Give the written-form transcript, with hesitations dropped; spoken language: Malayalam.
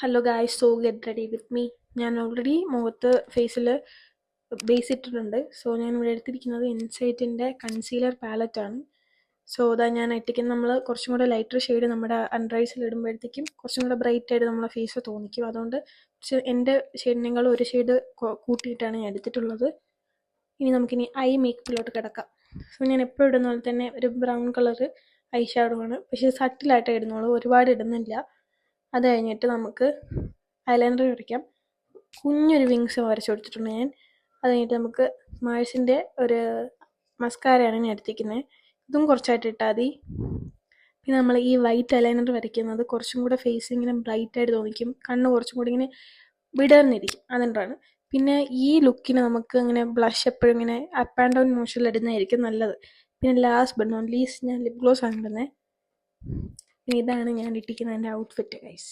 Hello guys, so get ready with me. ഞാൻ ഓൾറെഡി മുഖത്ത് ഫേസിൽ ബേസ് ഇട്ടിട്ടുണ്ട്. സോ ഞാൻ ഇവിടെ എടുത്തിരിക്കുന്നത് ഇൻസൈറ്റിൻ്റെ കൺസീലർ പാലറ്റാണ്. സോ അതാ ഞാൻ ഇട്ടിരിക്കുന്നത്. നമ്മൾ കുറച്ചും കൂടെ ലൈറ്റർ ഷെയ്ഡ് നമ്മുടെ അണ്ടർ ഐസിൽ ഇടുമ്പോഴത്തേക്കും കുറച്ചും കൂടെ ബ്രൈറ്റ് ആയിട്ട് നമ്മളെ ഫേസ് തോന്നിക്കും. അതുകൊണ്ട് എൻ്റെ ഷെയ്ഡിനേക്കാൾ ഒരു ഷെയ്ഡ് കൂട്ടിയിട്ടാണ് ഞാൻ എടുത്തിട്ടുള്ളത്. ഇനി നമുക്കിനി ഐ മേക്കപ്പിലോട്ട് കിടക്കാം. സോ ഞാൻ എപ്പോഴും ഇടുന്ന പോലെ തന്നെ ഒരു ബ്രൗൺ കളർ ഐ ഷാഡോ ആണ്, പക്ഷേ സട്ടിലായിട്ടേ ഇടുന്നുള്ളൂ, ഒരുപാട് ഇടുന്നില്ല. അത് കഴിഞ്ഞിട്ട് നമുക്ക് ഐലൈനർ വരയ്ക്കാം. കുഞ്ഞൊരു വിങ്സ് വരച്ചു കൊടുത്തിട്ടുണ്ട് ഞാൻ. അത് കഴിഞ്ഞിട്ട് നമുക്ക് മാഴ്സിൻ്റെ ഒരു മസ്കാരയാണ് ഞാൻ എടുത്തിരിക്കുന്നത്. ഇതും കുറച്ചായിട്ട് ഇട്ടാൽ മതി. പിന്നെ നമ്മൾ ഈ വൈറ്റ് ഐലൈനർ വരയ്ക്കുന്നത് കുറച്ചും കൂടെ ഫേസ് ഇങ്ങനെ ബ്രൈറ്റായിട്ട് തോന്നിക്കും, കണ്ണ് കുറച്ചും കൂടി ഇങ്ങനെ വിടർന്നിരിക്കും, അതുകൊണ്ടാണ്. പിന്നെ ഈ ലുക്കിന് നമുക്ക് ഇങ്ങനെ ബ്ലഷ് എപ്പോഴും ഇങ്ങനെ അപ്പ് ആൻഡ് ഡൗൺ മോഷനിൽ ഇടുന്നതായിരിക്കും നല്ലത്. പിന്നെ ലാസ്റ്റ് ബട്ട് നോട്ട് ലീസ്റ്റ് ഞാൻ ലിപ് ഗ്ലോസ് ആണ് ഇടുന്നത്. ഇതാണ് ഞാൻ ഇട്ടിരിക്കുന്ന എൻ്റെ ഔട്ട്ഫിറ്റ് ഗൈസ്.